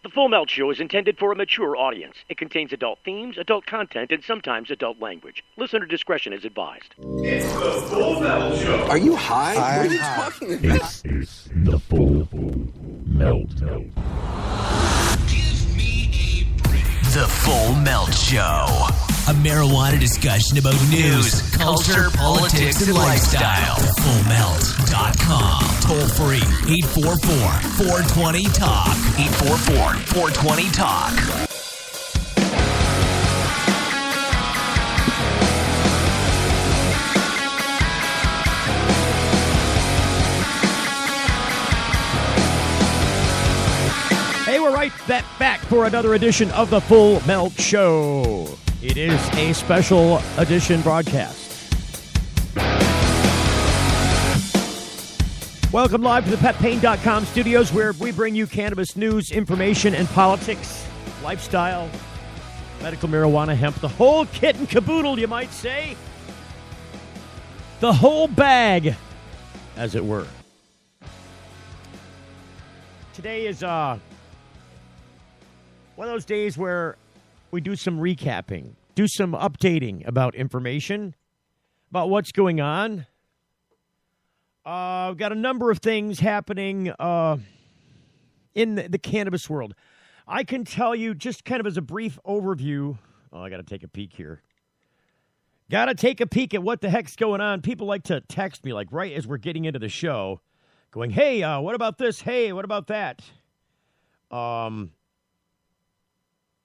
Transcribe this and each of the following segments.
The Full Melt Show is intended for a mature audience. It contains adult themes, adult content, and sometimes adult language. Listener discretion is advised. It's the Full Melt Show. Are you high? What are you talking about? It's the Full Melt. Give me a break. The Full Melt Show. A marijuana discussion about news, culture, politics, and lifestyle. FullMelt.com. Toll free. 844-420-TALK. 844-420-TALK. Hey, we're right back for another edition of the Full Melt Show. It is a special edition broadcast. Welcome live to the PetPain.com studios, where we bring you cannabis news, information, and politics, lifestyle, medical marijuana, hemp, the whole kit and caboodle, you might say. The whole bag, as it were. Today is one of those days where we do some recapping, do some updating about information, about what's going on. We've got a number of things happening in the cannabis world. I can tell you, just kind of as a brief overview. Oh, I got to take a peek here. Got to take a peek at what the heck's going on. People like to text me, like right as we're getting into the show, going, hey, what about this? Hey, what about that?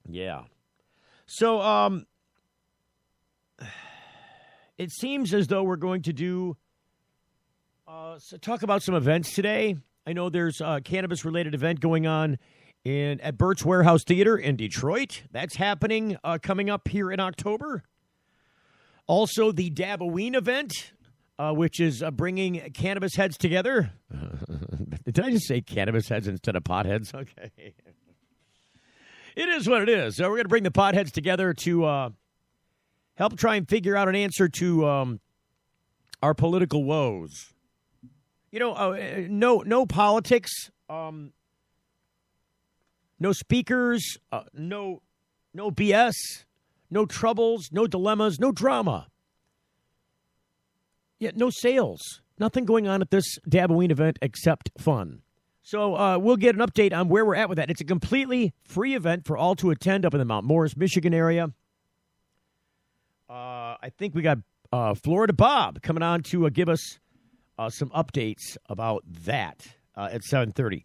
Yeah. So, it seems as though we're going to do, talk about some events today. I know there's a cannabis-related event going on at Burt's Warehouse Theater in Detroit. That's happening, coming up here in October. Also, the Daboween event, which is bringing cannabis heads together. Did I just say cannabis heads instead of potheads? Okay. It is what it is. So we're going to bring the potheads together to help try and figure out an answer to our political woes. You know, no politics, no speakers, no BS, no troubles, no dilemmas, no drama. Yeah, no sales. Nothing going on at this Daboween event except fun. So we'll get an update on where we're at with that. It's a completely free event for all to attend up in the Mount Morris, Michigan area. I think we got Florida Bob coming on to give us some updates about that at 7:30.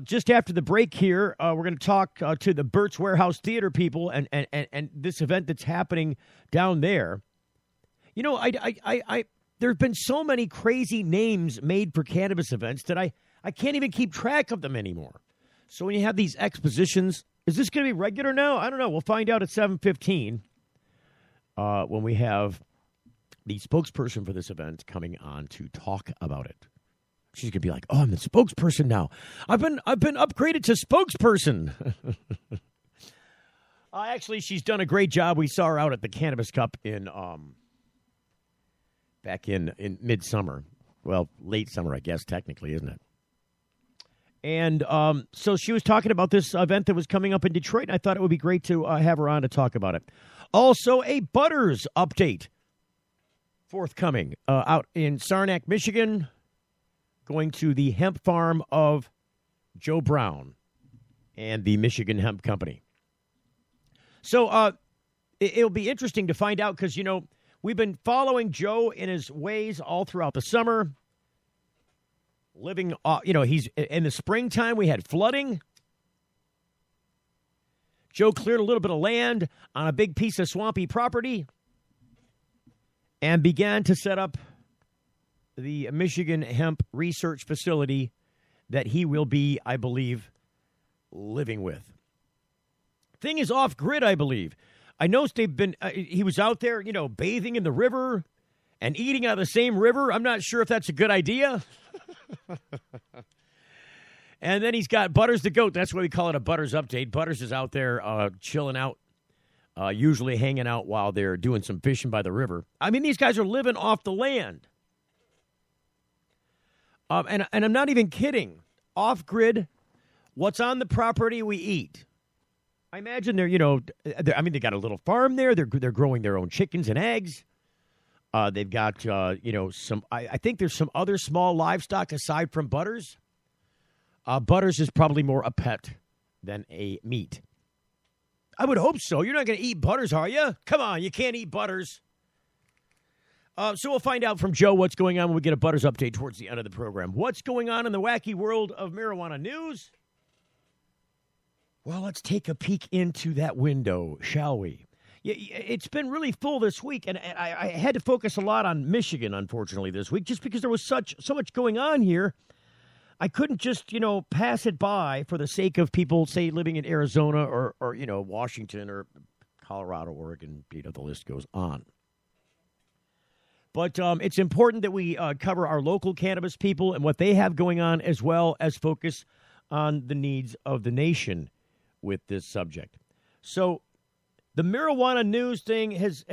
Just after the break here, we're going to talk to the Burt's Warehouse Theater people and this event that's happening down there. You know, there have been so many crazy names made for cannabis events that I can't even keep track of them anymore. So when you have these expositions, is this going to be regular now? I don't know. We'll find out at 7:15 when we have the spokesperson for this event coming on to talk about it. She's going to be like, "Oh, I'm the spokesperson now. I've been upgraded to spokesperson." Actually, she's done a great job. We saw her out at the Cannabis Cup back in midsummer. Well, late summer, I guess, technically, isn't it? And so she was talking about this event that was coming up in Detroit, and I thought it would be great to have her on to talk about it. Also, a Butters update forthcoming out in Saranac, Michigan, going to the hemp farm of Joe Brown and the Michigan Hemp Company. So it'll be interesting to find out because, you know, we've been following Joe in his ways all throughout the summer. Living, he's in the springtime, we had flooding. Joe cleared a little bit of land on a big piece of swampy property and began to set up the Michigan Hemp Research Facility that he will be, I believe, living with. Thing is off grid, I believe. I noticed he was out there, bathing in the river and eating out of the same river. I'm not sure if that's a good idea. And then he's got Butters the goat. That's why we call it a Butters update. Butters is out there chilling out, usually hanging out while they're doing some fishing by the river. I mean, these guys are living off the land. And I'm not even kidding. Off-grid what's on the property we eat. I imagine they got a little farm there. They're growing their own chickens and eggs. They've got, some, I think there's some other small livestock aside from Butters. Butters is probably more a pet than a meat. I would hope so. You're not going to eat Butters, are you? Come on, you can't eat Butters. So we'll find out from Joe what's going on when we get a Butters update towards the end of the program. What's going on in the wacky world of marijuana news? Well, let's take a peek into that window, shall we? It's been really full this week, and I had to focus a lot on Michigan, unfortunately, this week, just because there was so much going on here. I couldn't just, pass it by for the sake of people, say, living in Arizona or Washington or Colorado, Oregon, the list goes on. But it's important that we cover our local cannabis people and what they have going on, as well as focus on the needs of the nation with this subject. So the marijuana news thing has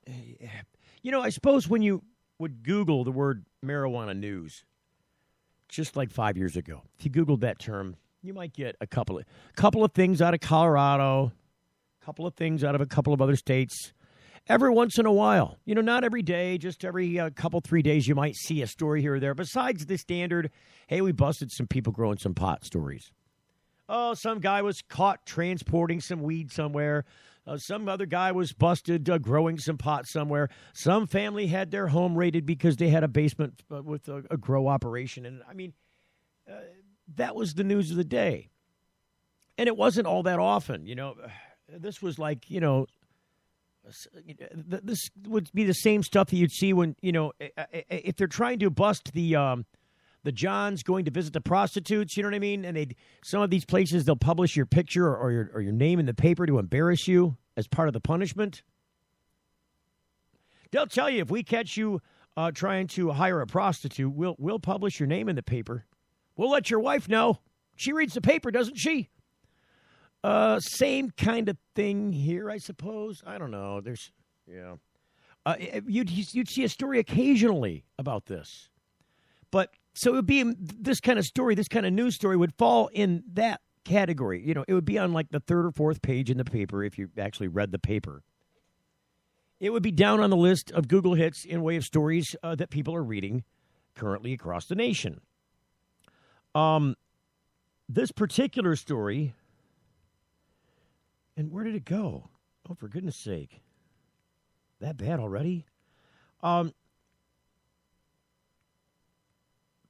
I suppose when you would Google the word marijuana news, just like 5 years ago, if you Googled that term, you might get a couple of things out of Colorado, a couple of things out of a couple of other states. Every once in a while, not every day, just every couple, 3 days, you might see a story here or there. Besides the standard, hey, we busted some people growing some pot stories. Oh, some guy was caught transporting some weed somewhere. Some other guy was busted growing some pot somewhere. Some family had their home raided because they had a basement with a grow operation. And, that was the news of the day. And it wasn't all that often, This was like, this would be the same stuff that you'd see when, if they're trying to bust the Johns going to visit the prostitutes, you know what I mean? And some of these places, they'll publish your picture or your name in the paper to embarrass you as part of the punishment. They'll tell you, if we catch you trying to hire a prostitute, we'll publish your name in the paper. We'll let your wife know. She reads the paper, doesn't she? Same kind of thing here, I suppose. I don't know. You'd see a story occasionally about this. But so it would be this kind of story, this kind of news story would fall in that category. It would be on like the third or fourth page in the paper if you actually read the paper. It would be down on the list of Google hits in way of stories that people are reading currently across the nation. This particular story, and where did it go? Oh, for goodness sake. That bad already?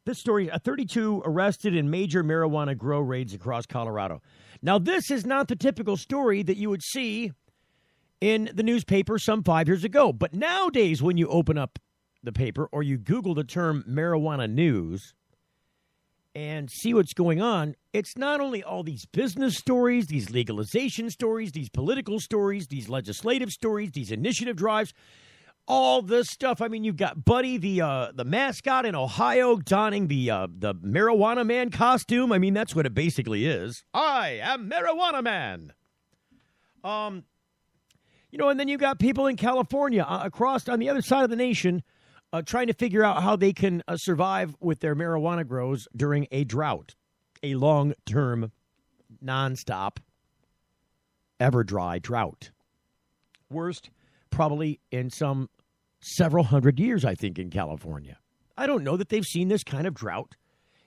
This story, 32 arrested in major marijuana grow raids across Colorado. Now, this is not the typical story that you would see in the newspaper some 5 years ago. But nowadays, when you open up the paper or you Google the term marijuana news and see what's going on, it's not only all these business stories, these legalization stories, these political stories, these legislative stories, these initiative drives, all this stuff. You've got Buddy, the mascot in Ohio, donning the Marijuana Man costume. That's what it basically is. I am Marijuana Man. And then you've got people in California across on the other side of the nation trying to figure out how they can survive with their marijuana grows during a drought, a long-term, nonstop, ever-dry drought. Worst probably in some several hundred years, I think, in California. I don't know that they've seen this kind of drought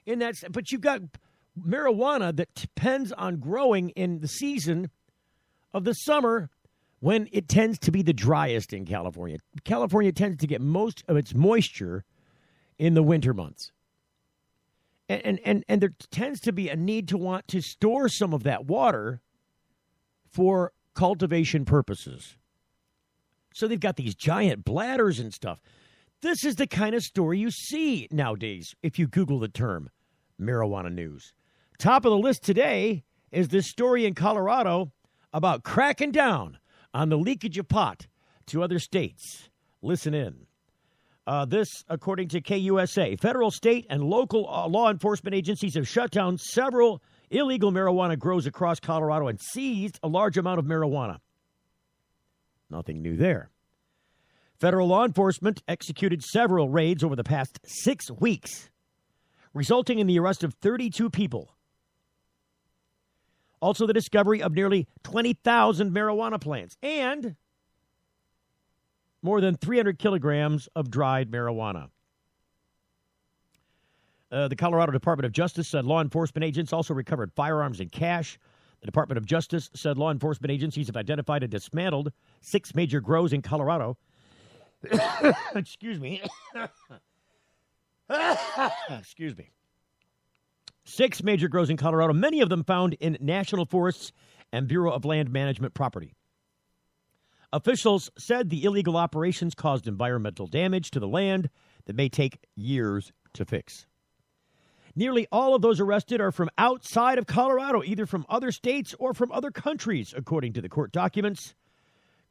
in that, but you've got marijuana that depends on growing in the season of the summer when it tends to be the driest in California. California tends to get most of its moisture in the winter months. And there tends to be a need to want to store some of that water for cultivation purposes. So they've got these giant bladders and stuff. This is the kind of story you see nowadays if you Google the term marijuana news. Top of the list today is this story in Colorado about cracking down on the leakage of pot to other states. Listen in. This, according to KUSA, federal, state, and local law enforcement agencies have shut down several illegal marijuana grows across Colorado and seized a large amount of marijuana. Nothing new there. Federal law enforcement executed several raids over the past 6 weeks, resulting in the arrest of 32 people Also, the discovery of nearly 20,000 marijuana plants and more than 300 kilograms of dried marijuana. The Colorado Department of Justice said law enforcement agents also recovered firearms and cash. The Department of Justice said law enforcement agencies have identified and dismantled 6 major grows in Colorado. Excuse me. Excuse me. 6 major grows in Colorado, many of them found in national forests and Bureau of Land Management property. Officials said the illegal operations caused environmental damage to the land that may take years to fix. Nearly all of those arrested are from outside of Colorado, either from other states or from other countries, according to the court documents.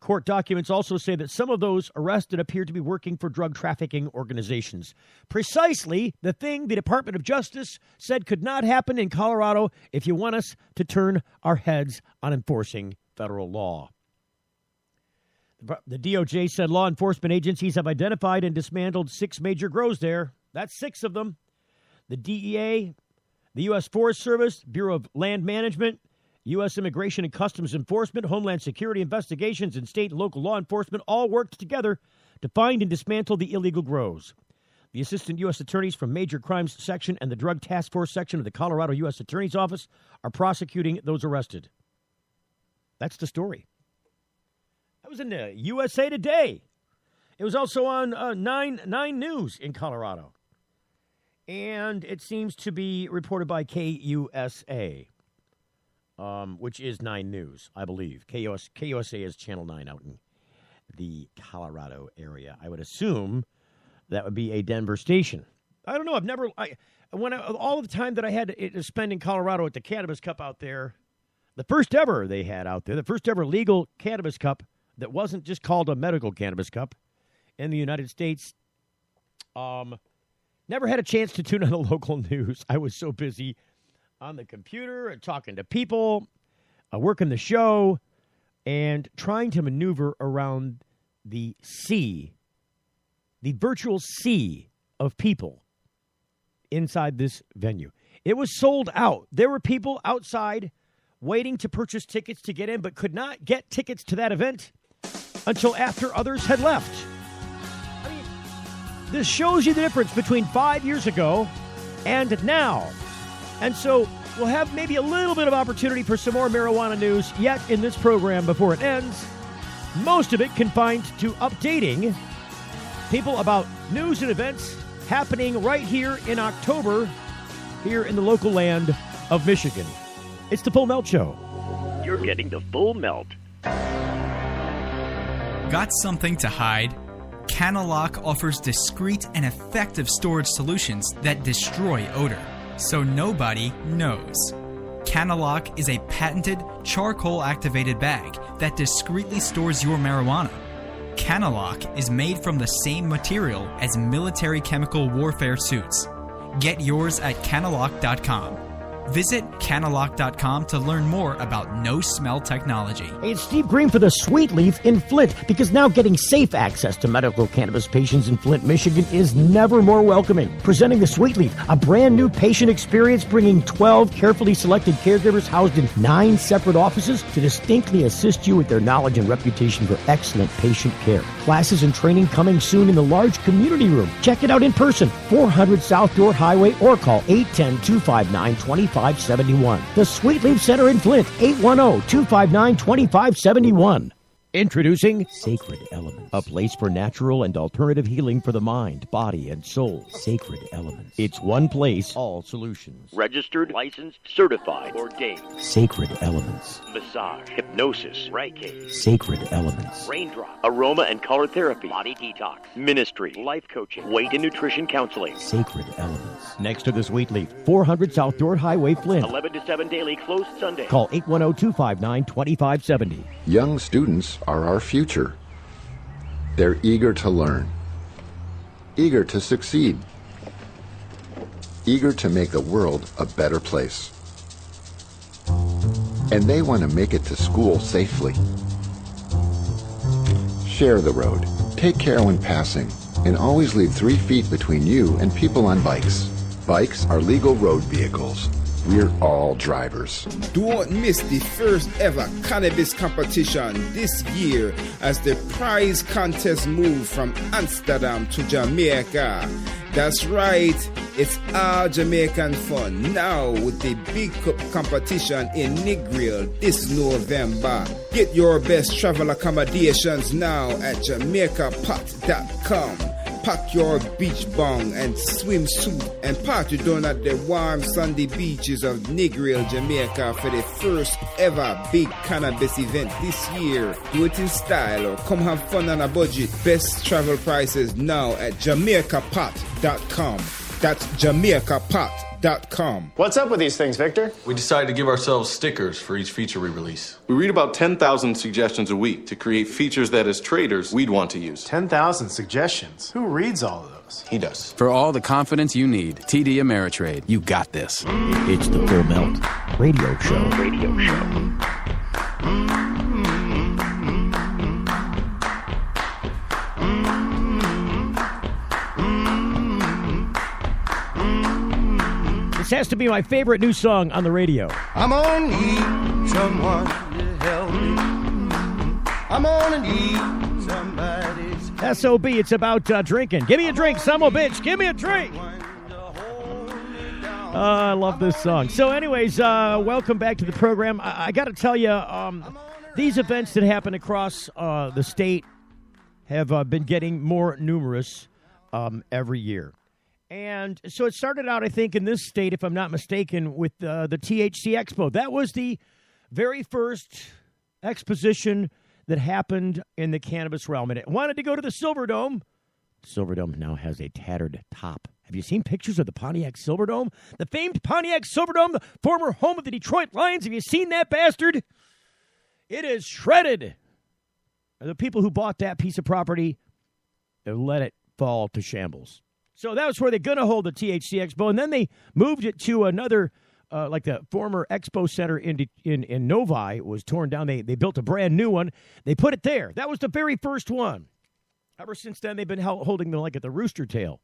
Court documents also say that some of those arrested appear to be working for drug trafficking organizations. Precisely the thing the Department of Justice said could not happen in Colorado if you want us to turn our heads on enforcing federal law. The DOJ said law enforcement agencies have identified and dismantled 6 major grows there. That's 6 of them. The DEA, the U.S. Forest Service, Bureau of Land Management, U.S. Immigration and Customs Enforcement, Homeland Security Investigations, and state and local law enforcement all worked together to find and dismantle the illegal grows. The assistant U.S. attorneys from Major Crimes Section and the Drug Task Force Section of the Colorado U.S. Attorney's Office are prosecuting those arrested. That's the story. That was in the USA Today. It was also on 9 News in Colorado. And it seems to be reported by KUSA, which is 9 News, I believe. KUSA is Channel 9 out in the Colorado area. I would assume that would be a Denver station. I don't know. All the time that I had to spend in Colorado at the Cannabis Cup out there, the first ever they had out there, the first ever legal Cannabis Cup that wasn't just called a medical Cannabis Cup in the United States, never had a chance to tune on the local news. I was so busy on the computer and talking to people, working the show, and trying to maneuver around the sea, the virtual sea of people inside this venue. It was sold out. There were people outside waiting to purchase tickets to get in, but could not get tickets to that event until after others had left. This shows you the difference between 5 years ago and now. And so we'll have maybe a little bit of opportunity for some more marijuana news yet in this program before it ends. Most of it confined to updating people about news and events happening right here in October, here in the local land of Michigan. It's the Full Melt Show. You're getting the Full Melt. Got something to hide? Canalock offers discreet and effective storage solutions that destroy odor, so nobody knows. Canalock is a patented charcoal-activated bag that discreetly stores your marijuana. Canalock is made from the same material as military chemical warfare suits. Get yours at canalock.com. Visit Canalock.com to learn more about no-smell technology. Hey, it's Steve Green for the Sweet Leaf in Flint, because now getting safe access to medical cannabis patients in Flint, Michigan is never more welcoming. Presenting the Sweet Leaf, a brand new patient experience bringing 12 carefully selected caregivers housed in 9 separate offices to distinctly assist you with their knowledge and reputation for excellent patient care. Classes and training coming soon in the large community room. Check it out in person, 400 South Dorr Highway, or call 810-259-2571. The Sweet Leaf Center in Flint, 810-259-2571. Introducing Sacred Elements, a place for natural and alternative healing for the mind, body, and soul. Sacred Elements. It's one place, all solutions. Registered, licensed, certified, ordained. Sacred Elements. Massage, hypnosis, Reiki. Sacred Elements. Raindrop, aroma and color therapy, body detox, ministry, life coaching, weight and nutrition counseling. Sacred Elements. Next to the Sweet Leaf, 400 South Dorr Highway, Flint. 11 to 7 daily, closed Sunday. Call 810-259-2570. Young students are our future. They're eager to learn, eager to succeed, eager to make the world a better place. And they want to make it to school safely. Share the road, take care when passing, and always leave 3 feet between you and people on bikes. Bikes are legal road vehicles. We're all drivers. Don't miss the first ever cannabis competition this year as the prize contest moves from Amsterdam to Jamaica. That's right, it's all Jamaican fun now with the Big Cup competition in Negril this November. Get your best travel accommodations now at JamaicaPot.com. Pack your beach bong and swimsuit and party down at the warm sandy beaches of Negril, Jamaica for the first ever big cannabis event this year. Do it in style or come have fun on a budget. Best travel prices now at JamaicaPot.com. That's JamaicaPot.com. What's up with these things, Victor? We decided to give ourselves stickers for each feature we release. We read about 10,000 suggestions a week to create features that, as traders, we'd want to use. 10,000 suggestions? Who reads all of those? He does. For all the confidence you need, TD Ameritrade. You got this. It's the Full Melt Radio Show. This has to be my favorite new song on the radio. I'm gonna need someone to help me. I'm gonna need somebody's SOB, it's about drinking. Give me a drink, some old bitch. Give me a drink. I love this song. So anyways, welcome back to the program. I got to tell you, these events that happen across the state have been getting more numerous every year. And so it started out, I think, in this state, if I'm not mistaken, with the THC Expo. That was the very first exposition that happened in the cannabis realm. And it wanted to go to the Silverdome. Silverdome now has a tattered top. Have you seen pictures of the Pontiac Silverdome? The famed Pontiac Silverdome, the former home of the Detroit Lions. Have you seen that bastard? It is shredded. The people who bought that piece of property have let it fall to shambles. So that was where they're going to hold the THC Expo, and then they moved it to another, like the former Expo Center in Novi was torn down. They built a brand new one. They put it there. That was the very first one. Ever since then, they've been holding them like at the Rooster Tail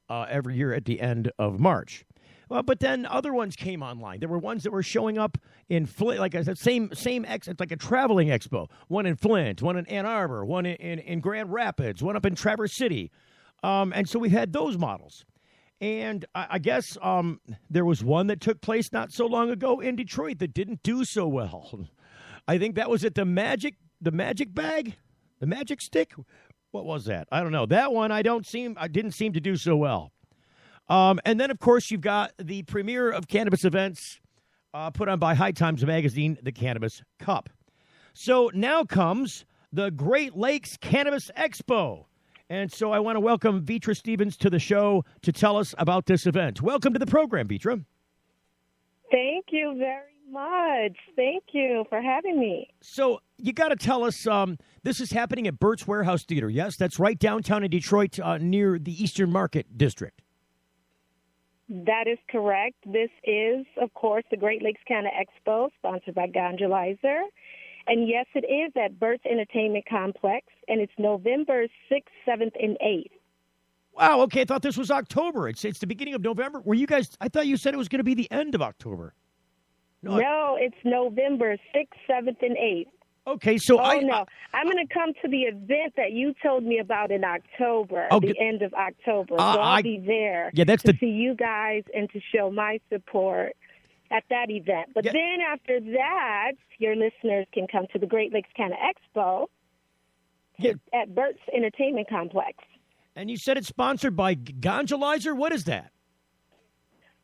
every year at the end of March. But then other ones came online. There were ones that were showing up in Flint, like I said, same it's like a traveling expo. One in Flint, one in Ann Arbor, one in Grand Rapids, one up in Traverse City. And so we've had those models. And I guess there was one that took place not so long ago in Detroit that didn't do so well. I think that was at the magic bag, the magic stick. What was that? I don't know. That one I didn't seem to do so well. And then, of course, you've got the premiere of cannabis events put on by High Times Magazine, the Cannabis Cup. So now comes the Great Lakes Cannabis Expo. And so I want to welcome Vitra Stevens to the show to tell us about this event. Welcome to the program, Vitra. Thank you very much. Thank you for having me. So you got to tell us, this is happening at Burt's Warehouse Theater, yes? That's right downtown in Detroit near the Eastern Market District. That is correct. This is, of course, the Great Lakes Canna Expo, sponsored by Gondolizer. And yes, it is at Burt's Entertainment Complex, and it's November 6th, 7th, and 8th. Wow, okay, I thought this was October. It's the beginning of November. Were you guys, I thought you said it was going to be the end of October. No, it's November 6th, 7th, and 8th. Okay, so I'm going to come to the event that you told me about in October, the end of October. So I'll be there to see you guys and to show my support at that event. But then after that, your listeners can come to the Great Lakes Canna Expo at Burt's Entertainment Complex. And you said it's sponsored by Gondolizer? What is that?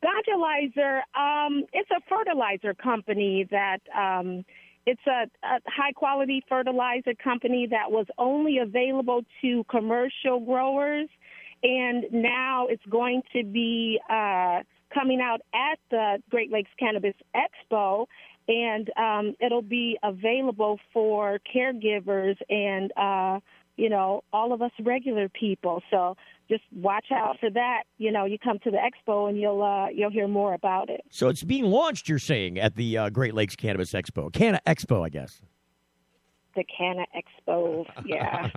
Gondolizer, it's a fertilizer company that it's a high-quality fertilizer company that was only available to commercial growers, and now it's going to be coming out at the Great Lakes Cannabis Expo, and it'll be available for caregivers and, all of us regular people. So just watch out for that. You come to the expo and you'll hear more about it. So it's being launched, you're saying, at the Great Lakes Cannabis Expo. Canna Expo, I guess. The Canna Expo, yeah.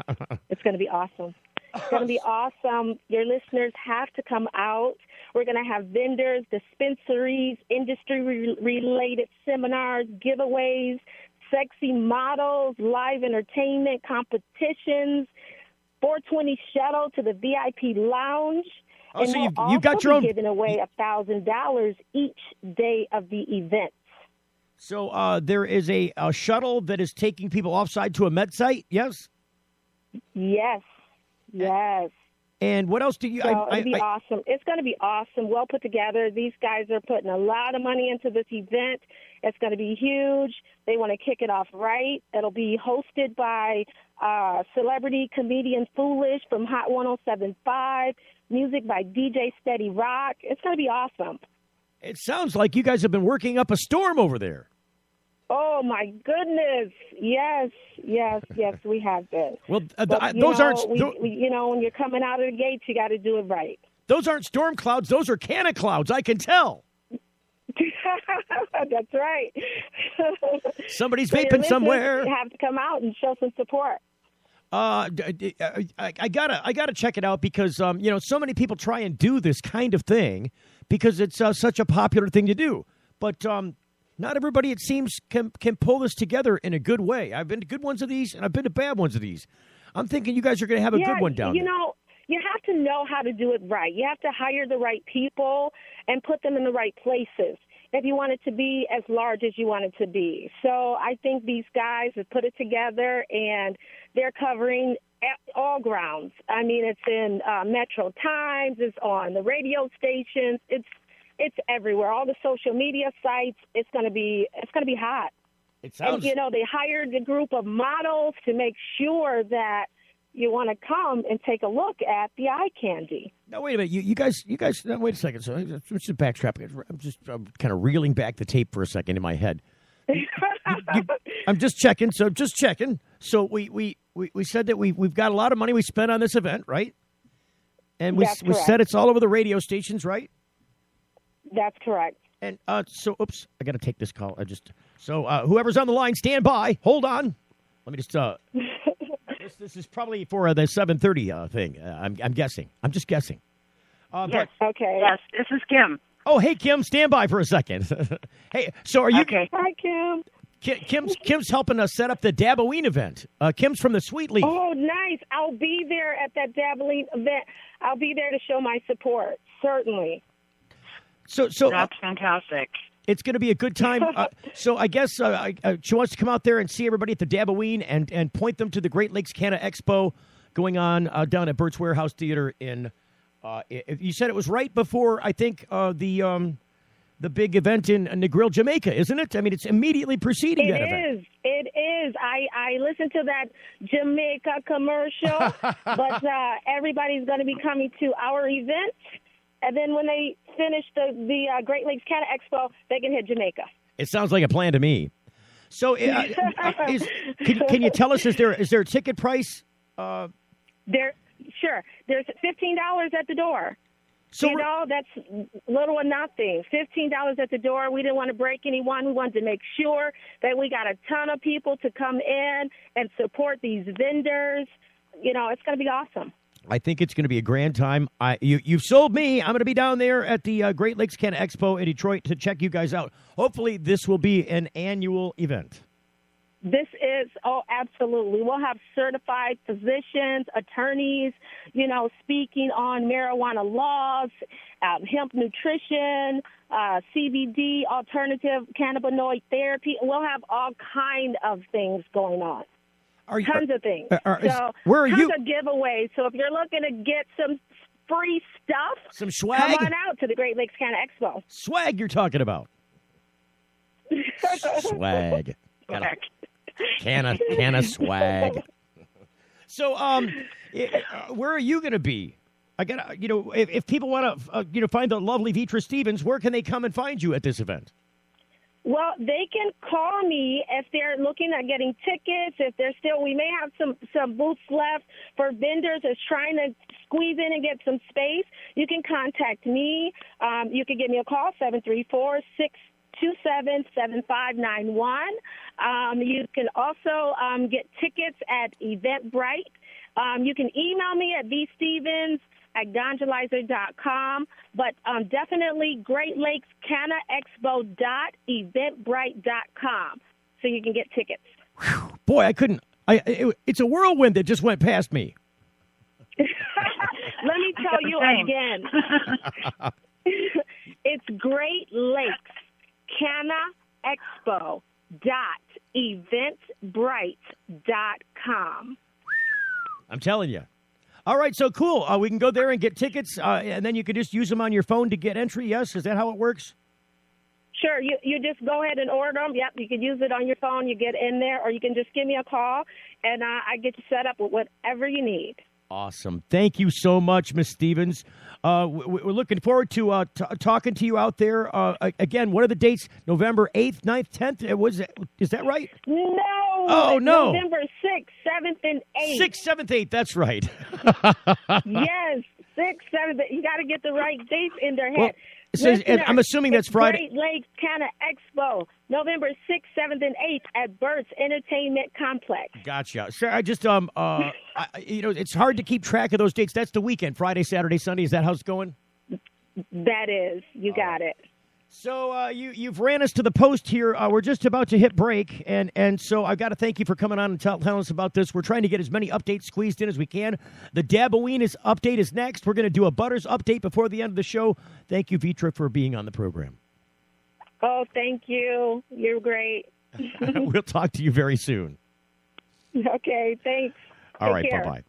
It's going to be awesome. It's going to be awesome. Your listeners have to come out. We're going to have vendors, dispensaries, industry-related seminars, giveaways, sexy models, live entertainment, competitions, 420 shuttle to the VIP lounge. Oh, and so we'll you've got also your own. be giving away $1,000 each day of the event. So there is a shuttle that is taking people offside to a Met site, yes? Yes. And what else do you... So it'll be awesome. It's going to be awesome, well put together. These guys are putting a lot of money into this event. It's going to be huge. They want to kick it off right. It'll be hosted by celebrity comedian Foolish from Hot 107.5, music by DJ Steady Rock. It's going to be awesome. It sounds like you guys have been working up a storm over there. Oh, my goodness. Yes, we have been. Well, those aren't... when you're coming out of the gates, you got to do it right. Those aren't storm clouds. Those are canna clouds. I can tell. That's right. Somebody's vaping somewhere. You have to come out and show some support. I gotta check it out because so many people try and do this kind of thing because it's such a popular thing to do. But not everybody, it seems, can pull this together in a good way. I've been to good ones of these, and I've been to bad ones of these. I'm thinking you guys are going to have a good one down there. You have to know how to do it right. You have to hire the right people and put them in the right places if you want it to be as large as you want it to be. So I think these guys have put it together, and they're covering all grounds. I mean, it's in Metro Times, it's on the radio stations, it's everywhere. All the social media sites. It's going to be hot. It sounds. And they hired a group of models to make sure that you want to come and take a look at the eye candy. No, wait a minute. You guys. No, wait a second. So let's just backstrap. I'm kind of reeling back the tape for a second in my head. I'm just checking. So just checking. So we said that we've got a lot of money we spent on this event, right? And we said it's all over the radio stations, right? That's correct. And oops, I got to take this call. Whoever's on the line, stand by. Hold on. Let me just. This is probably for the 7:30 thing. I'm guessing. I'm just guessing. Yes. Okay. Yes. This is Kim. Oh, hey, Kim. Stand by for a second. Hey, so are you? Okay. Hi, Kim. Kim's helping us set up the Dabboween event. Kim's from the Sweet Leaf. Oh, nice. I'll be there at that Dabboween event. I'll be there to show my support. Certainly. So that's fantastic. It's going to be a good time. So I guess she wants to come out there and see everybody at the Dabboween and point them to the Great Lakes Canna Expo going on down at Burt's Warehouse Theater in. You said it was right before I think the big event in Negril, Jamaica, isn't it? I mean, it's immediately preceding that event. It is. I listened to that Jamaica commercial, but everybody's going to be coming to our event. And then when they finish the Great Lakes Canna Expo, they can hit Jamaica. It sounds like a plan to me. So, can you tell us, is there a ticket price? Sure. There's $15 at the door. So that's little or nothing. $15 at the door. We didn't want to break anyone. We wanted to make sure that we got a ton of people to come in and support these vendors. It's going to be awesome. I think it's going to be a grand time. You've sold me. I'm going to be down there at the Great Lakes Canna Expo in Detroit to check you guys out. Hopefully, this will be an annual event. This is, absolutely. We'll have certified physicians, attorneys, speaking on marijuana laws, hemp nutrition, CBD, alternative cannabinoid therapy. We'll have all kind of things going on. Tons of things. Where are you? Tons of giveaways. So if you're looking to get some free stuff, some swag, come on out to the Great Lakes Canna Expo. Swag you're talking about. Swag. Canna swag. So, where are you going to be? I got if people want to find the lovely Vitra Stevens, where can they come and find you at this event? Well, they can call me if they're looking at getting tickets. If they're we may have some booths left for vendors that's trying to squeeze in and get some space. You can contact me. You can give me a call, 734-627-7591. You can also get tickets at Eventbrite. You can email me at vstevens at gondolizer.com, but definitely Great Lakes CanaExpo.eventbrite.com so you can get tickets. Boy, I couldn't. It's a whirlwind that just went past me. Let me tell you again. It's Great Lakes CanaExpo.eventbrite.com. I'm telling you. All right, so cool. We can go there and get tickets, and then you can just use them on your phone to get entry, yes? Is that how it works? Sure. You just go ahead and order them. Yep, you can use it on your phone. You get in there, or you can just give me a call, and I get you set up with whatever you need. Awesome. Thank you so much, Ms. Stevens. We're looking forward to talking to you out there. Again, what are the dates? November 8th, 9th, 10th? Is that right? No. Oh, no. November 6th, 7th, and 8th. 6th, 7th, 8th. That's right. Yes, 6th, 7th. You got to get the right dates in their head. Well, I'm assuming that's Friday. Great Lakes CanaExpo, November 6th, 7th, and 8th at Burt's Entertainment Complex. Gotcha. Sure. I just it's hard to keep track of those dates. That's the weekend, Friday, Saturday, Sunday. Is that how it's going? That is. You got it. So you've ran us to the post here. We're just about to hit break, and so I've got to thank you for coming on and telling us about this. We're trying to get as many updates squeezed in as we can. The Daboween update is next. We're going to do a Butters update before the end of the show. Thank you, Vitra, for being on the program. Oh, thank you. You're great. We'll talk to you very soon. Okay, thanks. All right, bye-bye.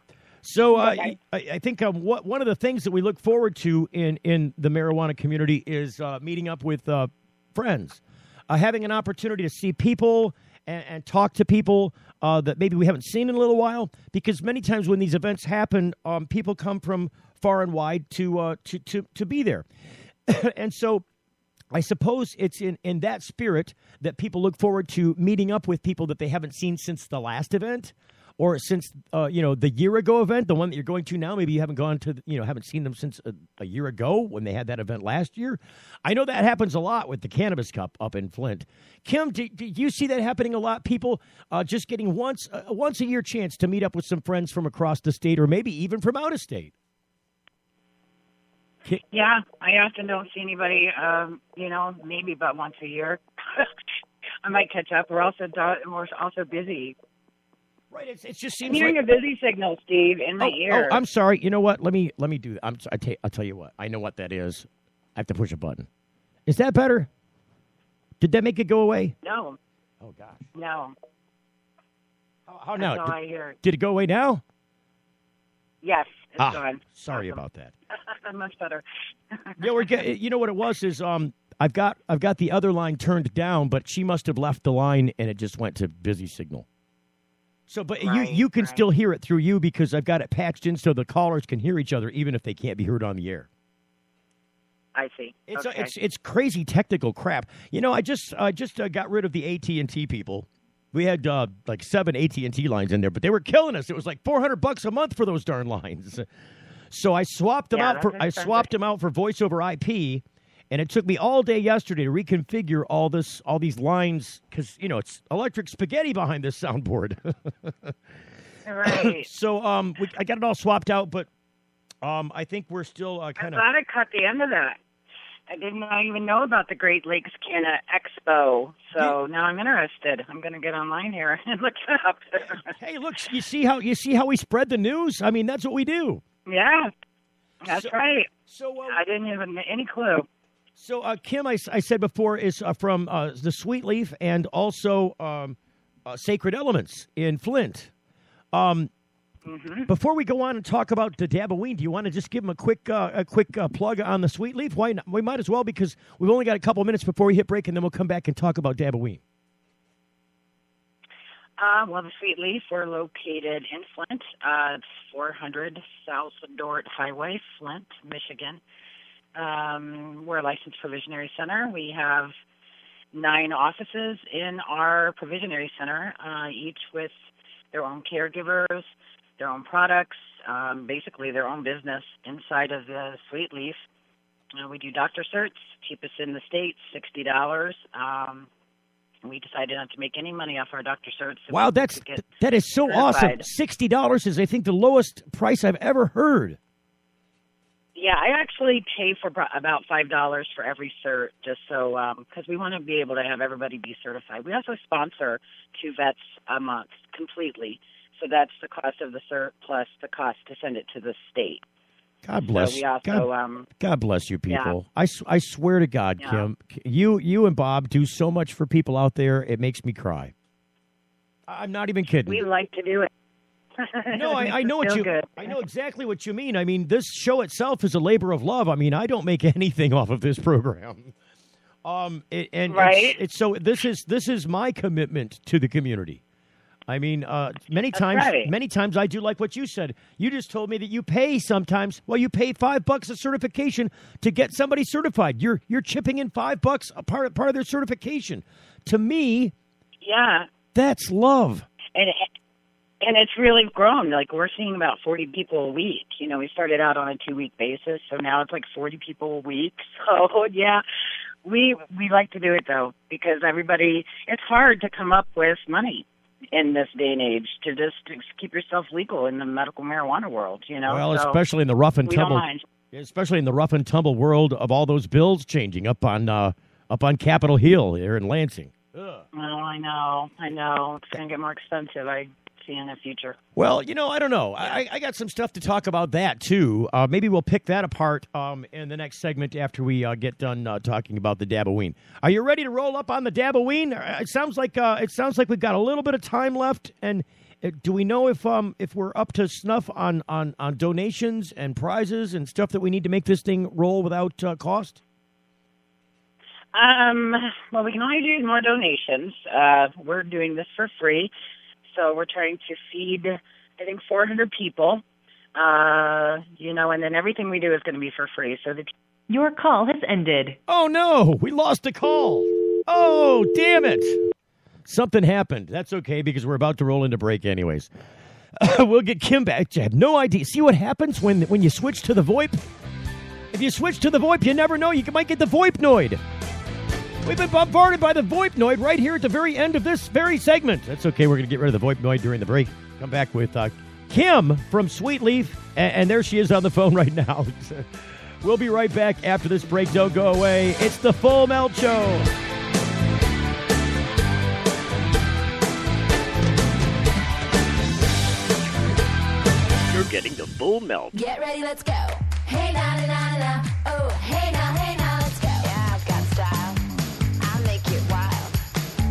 So I think one of the things that we look forward to in the marijuana community is meeting up with friends, having an opportunity to see people and talk to people that maybe we haven't seen in a little while. Because many times when these events happen, people come from far and wide to be there, and so I suppose it's in that spirit that people look forward to meeting up with people that they haven't seen since the last event. Or since, the year ago event, the one that you're going to now, maybe you haven't gone to, haven't seen them since a year ago when they had that event last year. I know that happens a lot with the Cannabis Cup up in Flint. Kim, do you see that happening a lot? People just getting once a year chance to meet up with some friends from across the state or maybe even from out of state. Yeah, I often don't see anybody, maybe about once a year. I might catch up. We're also busy. Right, it just seems I'm hearing a busy signal, Steve, in my ear. Oh, I'm sorry. You know what? Let me do that. I'll tell you what. I know what that is. I have to push a button. Is that better? Did that make it go away? No. Oh gosh. No. How now? That's all I hear. Did it go away now? Yes, it's gone. Sorry about that. Much better. Yeah, you know what it was is I've got the other line turned down, but she must have left the line and it just went to busy signal. So, but you can still hear it through you because I've got it patched in so the callers can hear each other even if they can't be heard on the air. I see. It's crazy technical crap. I just got rid of the AT&T people. We had like 7 AT&T lines in there, but they were killing us. It was like $400 a month for those darn lines. So I swapped them out for voice over IP. And it took me all day yesterday to reconfigure all these lines because, it's electric spaghetti behind this soundboard. Right. So I got it all swapped out, but I think we're still kind of... I thought I caught the end of that. I did not even know about the Great Lakes CanaExpo, so now I'm interested. I'm going to get online here and look it up. Hey, look, you see how we spread the news? I mean, that's what we do. Yeah, that's right. So I didn't have any clue. So, Kim, I said before, is from the Sweet Leaf and also Sacred Elements in Flint. Before we go on and talk about the Daboween, do you want to just give them a quick plug on the Sweet Leaf? Why not? We might as well because we've only got a couple minutes before we hit break, and then we'll come back and talk about Daboween. Well, the Sweet Leaf, we're located in Flint, 400 South Dort Highway, Flint, Michigan. We're a licensed provisionary center. We have 9 offices in our provisionary center, each with their own caregivers, their own products, basically their own business inside of the Sweet Leaf. We do doctor certs, cheapest in the state, $60. We decided not to make any money off our doctor certs. So wow, that is so certified. Awesome. $60 is, I think, the lowest price I've ever heard. Yeah, I actually pay for about $5 for every cert, just so because we want to be able to have everybody be certified. We also sponsor 2 vets a month completely, so that's the cost of the cert plus the cost to send it to the state. God bless. So we also, God bless you people. Yeah. I swear to God, Yeah. Kim, you and Bob do so much for people out there. It makes me cry. I'm not even kidding. We like to do it. No, I know what you. Good. I know exactly what you mean. I mean, this show itself is a labor of love. I mean, I don't make anything off of this program. Right. It's so this is my commitment to the community. I mean, many times I do like what you said. You just told me that you pay sometimes. Well, you pay $5 a certification to get somebody certified. You're chipping in $5 a part of their certification. To me, yeah, that's love. And it's really grown. Like, we're seeing about 40 people a week. You know, we started out on a 2-week basis, so now it's like 40 people a week. So, yeah, we like to do it, though, because it's hard to come up with money in this day and age to just keep yourself legal in the medical marijuana world, you know? Well, so especially in the rough and tumble. Especially in the rough and tumble world of all those bills changing up on Capitol Hill here in Lansing. Ugh. Oh, I know. It's going to get more expensive. I see in the future. Well, you know, I don't know. I got some stuff to talk about that, too. Maybe we'll pick that apart in the next segment after we get done talking about the Daboween. Are you ready to roll up on the Daboween? It sounds like we've got a little bit of time left. And do we know if we're up to snuff on donations and prizes and stuff that we need to make this thing roll without cost? Well, we can only do more donations. We're doing this for free. So we're trying to feed, I think, 400 people, you know, and then everything we do is going to be for free. So your call has ended. Oh, no, we lost a call. Oh, damn it. Something happened. That's okay, because we're about to roll into break anyways. We'll get Kim back. I have no idea. See what happens when you switch to the VoIP? If you switch to the VoIP, you never know. You might get the VoIP-noid. We've been bombarded by the VoIP-noid right here at the very end of this very segment. That's okay. We're going to get rid of the VoIP-noid during the break. Come back with Kim from Sweet Leaf, and there she is on the phone right now. We'll be right back after this break. Don't go away. It's the Full Melt Show. You're getting the Full Melt. Get ready, let's go. Hey, na, na, na, na. Oh, hey, now, let's go. Yeah, I've got style. I make it wild.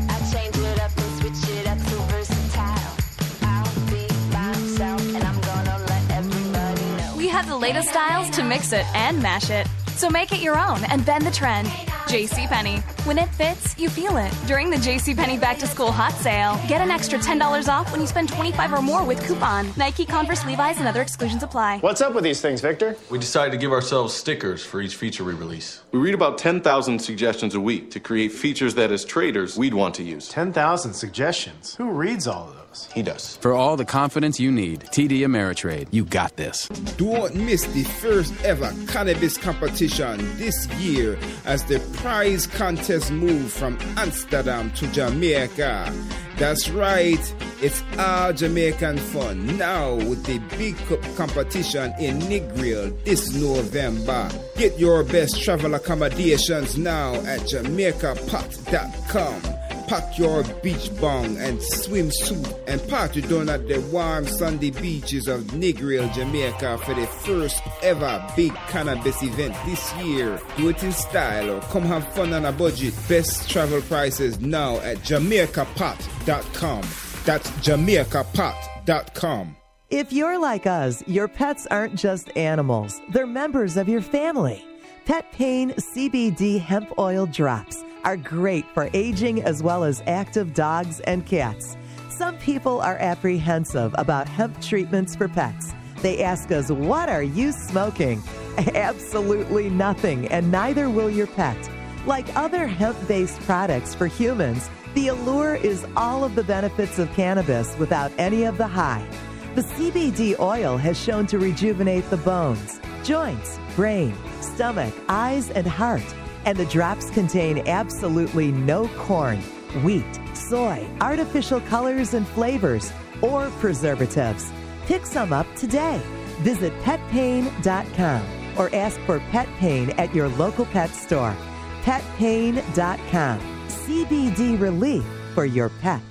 I change it up and switch it up so versatile. I'll be myself and I'm gonna let everybody know. We have the latest styles to mix it and mash it. So make it your own and bend the trend. JCPenney. When it fits, you feel it. During the JCPenney Back to School Hot Sale, get an extra $10 off when you spend $25 or more with coupon. Nike, Converse, Levi's, and other exclusions apply. What's up with these things, Victor? We decided to give ourselves stickers for each feature we release. We read about 10,000 suggestions a week to create features that, as traders, we'd want to use. 10,000 suggestions? Who reads all of those? He does. For all the confidence you need, TD Ameritrade, you got this. Don't miss the first ever cannabis competition this year as the prize contest moved from Amsterdam to Jamaica. That's right, it's all Jamaican fun now with the big cup competition in Negril this November. Get your best travel accommodations now at JamaicaPot.com. Pack your beach bong and swimsuit and party down at the warm sandy beaches of Negril, Jamaica for the first ever big cannabis event this year. Do it in style or come have fun on a budget. Best travel prices now at JamaicaPot.com. That's JamaicaPot.com. If you're like us, your pets aren't just animals. They're members of your family. Pet Pain CBD hemp oil drops are great for aging as well as active dogs and cats. Some people are apprehensive about hemp treatments for pets. They ask us, what are you smoking? Absolutely nothing, and neither will your pet. Like other hemp-based products for humans, the allure is all of the benefits of cannabis without any of the high. The CBD oil has shown to rejuvenate the bones, joints, brain, stomach, eyes, and heart. And the drops contain absolutely no corn, wheat, soy, artificial colors and flavors, or preservatives. Pick some up today. Visit petpain.com. or ask for Pet Pain at your local pet store. PetPain.com. CBD relief for your pet.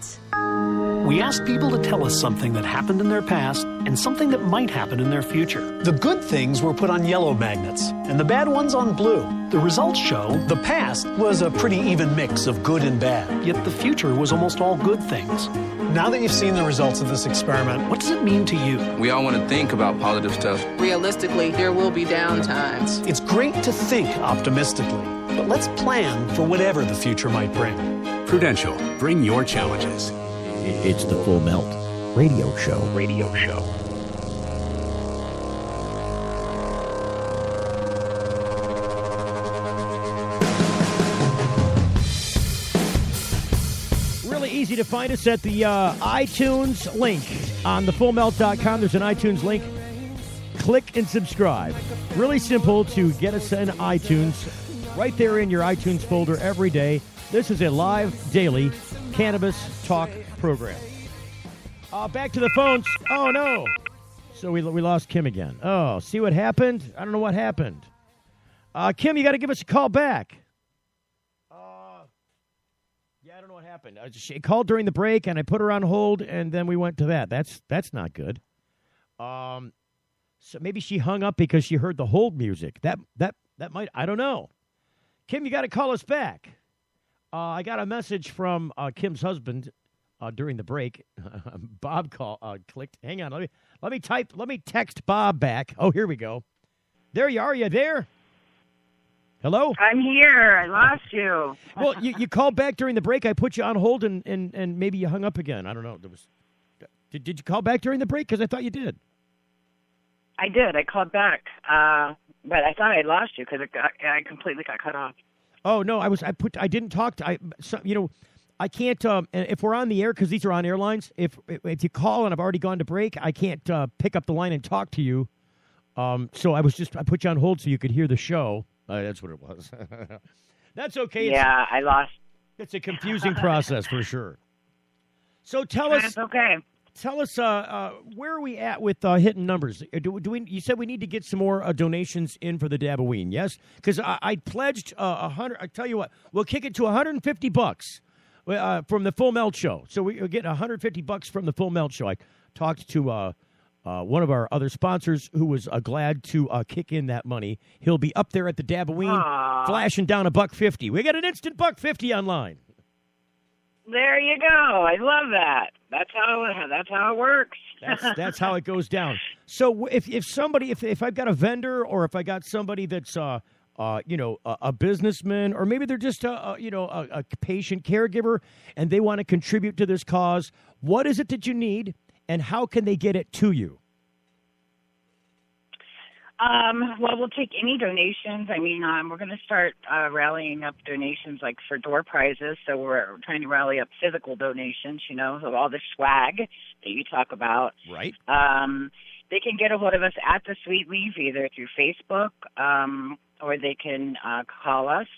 We ask people to tell us something that happened in their past and something that might happen in their future. The good things were put on yellow magnets and the bad ones on blue. The results show the past was a pretty even mix of good and bad, yet the future was almost all good things. Now that you've seen the results of this experiment, what does it mean to you? We all want to think about positive stuff. Realistically, there will be downtimes. It's great to think optimistically, but let's plan for whatever the future might bring. Prudential, bring your challenges. It's the Full Melt Radio Show. Really easy to find us at the iTunes link on thefullmelt.com. There's an iTunes link. Click and subscribe. Really simple to get us in iTunes. Right there in your iTunes folder every day. This is a live daily cannabis talk program. Back to the phones. Oh, no. So we lost Kim again. Oh, see what happened? I don't know what happened. Kim, you got to give us a call back. Yeah, I don't know what happened. She called during the break, and I put her on hold, and then we went to that. That's not good. So maybe she hung up because she heard the hold music. That might, I don't know. Kim, you got to call us back. I got a message from Kim's husband during the break. Bob clicked. Hang on, let me text Bob back. Oh, here we go. There you are. Are you there? Hello? I'm here. I lost you. Well, you called back during the break. I put you on hold, and maybe you hung up again. I don't know. Did you call back during the break? Because I thought you did. I did. I called back, but I thought I lost you because I completely got cut off. Oh no, I didn't talk to I can't if we're on the air because these are on airlines. If you call and I've already gone to break, I can't pick up the line and talk to you. So I put you on hold so you could hear the show. That's what it was. That's okay. Yeah, I lost. It's a confusing process for sure. So tell us. That's okay. Tell us where are we at with hitting numbers? You said we need to get some more donations in for the Daboween, yes? Because I pledged 100. I tell you what, we'll kick it to $150 from the Full Melt Show. So we're getting $150 from the Full Melt Show. I talked to one of our other sponsors who was glad to kick in that money. He'll be up there at the Daboween, flashing down $1.50. We got an instant $1.50 online. There you go. I love that. That's how it works. That's how it goes down. So if I've got a vendor or if I got somebody that's a businessman or maybe they're just a patient caregiver and they want to contribute to this cause, what is it that you need and how can they get it to you? Well, we'll take any donations. I mean, we're going to start rallying up donations like for door prizes. So we're trying to rally up physical donations, of all the swag that you talk about. Right. They can get a hold of us at the Sweet Leaf either through Facebook or they can call us.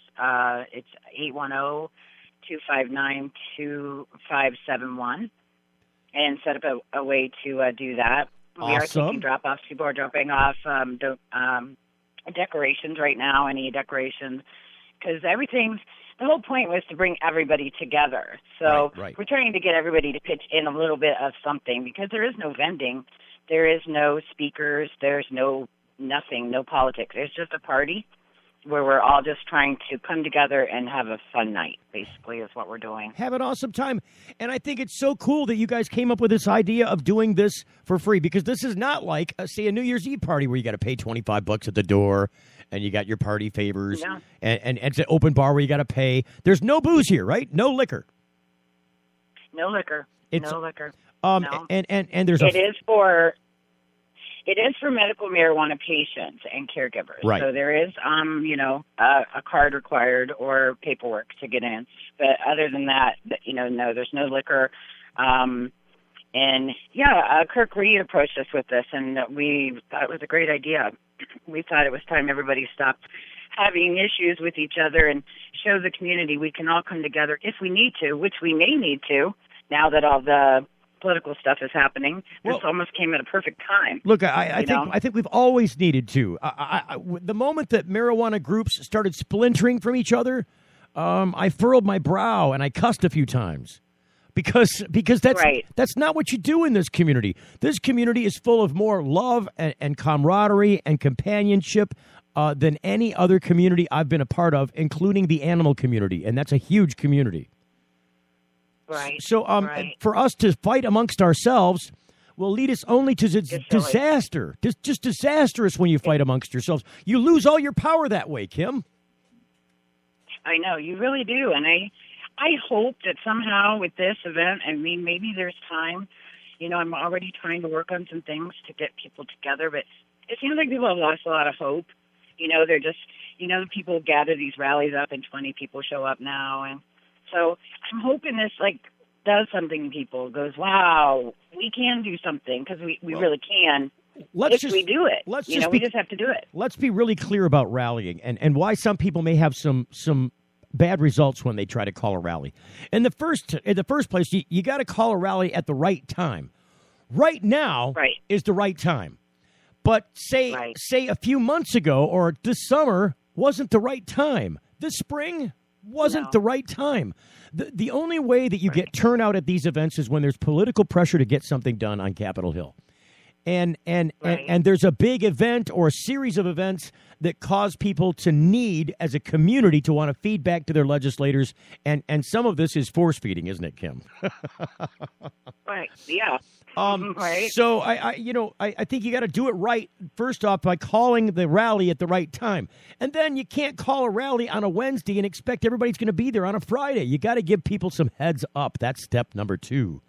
It's 810-259-2571 and set up a way to do that. We are taking drop-offs. People are dropping off decorations right now, any decorations, because the whole point was to bring everybody together. So right. We're trying to get everybody to pitch in a little bit of something because there is no vending. There is no speakers. There's nothing, no politics. There's just a party where we're all just trying to come together and have a fun night, basically, is what we're doing. Have an awesome time. And I think it's so cool that you guys came up with this idea of doing this for free, because this is not like, say, a New Year's Eve party where you got to pay $25 at the door and you got your party favors. Yeah. And it's an open bar where you got to pay. There's no booze here, right? No liquor. No liquor. No liquor. No. And there's It is for medical marijuana patients and caregivers. Right. So there is, a card required or paperwork to get in. But other than that, no, there's no liquor. Kirk Reed approached us with this, and we thought it was a great idea. We thought it was time everybody stopped having issues with each other and show the community we can all come together if we need to, which we may need to now that all the political stuff is happening. This almost came at a perfect time. Look, I think we've always needed to. The moment that marijuana groups started splintering from each other, I furrowed my brow and I cussed a few times. Because that's not what you do in this community. This community is full of more love and camaraderie and companionship than any other community I've been a part of, including the animal community, and that's a huge community. Right. So for us to fight amongst ourselves will lead us only to disaster. Just disastrous when you fight amongst yourselves. You lose all your power that way, Kim. I know, you really do, and I hope that somehow with this event, I mean, maybe there's time. You know, I'm already trying to work on some things to get people together, but it seems like people have lost a lot of hope. You know, they're just, people gather these rallies up and 20 people show up now. And so I'm hoping this, does something to people. Goes, wow, we can do something because we really can. We do it. We just have to do it. Let's be really clear about rallying and why some people may have some bad results when they try to call a rally. In the first place, you got to call a rally at the right time. Right now is the right time. But say a few months ago or this summer wasn't the right time. This spring wasn't the right time. The only way that you get turnout at these events is when there's political pressure to get something done on Capitol Hill. And there's a big event or a series of events that cause people to need, as a community, to want to feed back to their legislators. And some of this is force feeding, isn't it, Kim? Right. Yeah. Right. So I think you got to do it right first off by calling the rally at the right time, and then you can't call a rally on a Wednesday and expect everybody's going to be there on a Friday. You got to give people some heads up. That's step number 2.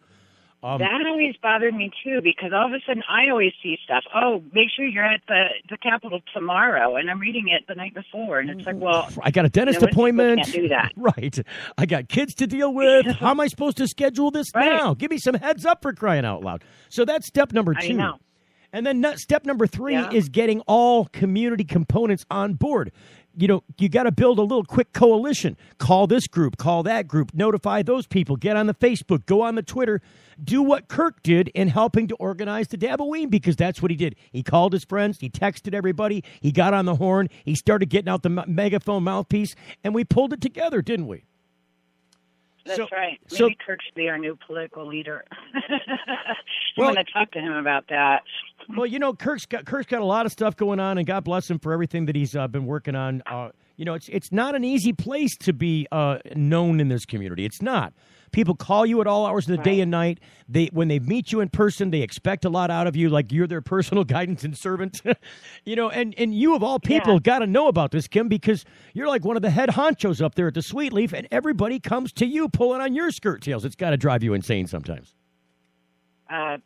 That always bothered me, too, because all of a sudden I always see stuff. Oh, make sure you're at the Capitol tomorrow, and I'm reading it the night before, and it's like, well, I got a dentist appointment. Can't do that. Right. I got kids to deal with. How am I supposed to schedule this now? Give me some heads up, for crying out loud. So that's step number 2. I know. And then step number 3 is getting all community components on board. You got to build a little quick coalition. Call this group, call that group, notify those people, get on the Facebook, go on the Twitter, do what Kirk did in helping to organize the Daboween, because that's what he did. He called his friends, he texted everybody, he got on the horn, he started getting out the megaphone mouthpiece, and we pulled it together, didn't we? That's right. Maybe Kirk should be our new political leader. I want to talk to him about that. Well, Kirk's got a lot of stuff going on, and God bless him for everything that he's been working on. It's not an easy place to be known in this community. It's not. People call you at all hours of the day and night. When they meet you in person, they expect a lot out of you, like you're their personal guidance and servant. And you of all people got to know about this, Kim, because you're like one of the head honchos up there at the Sweet Leaf, and everybody comes to you pulling on your skirt tails. It's got to drive you insane sometimes.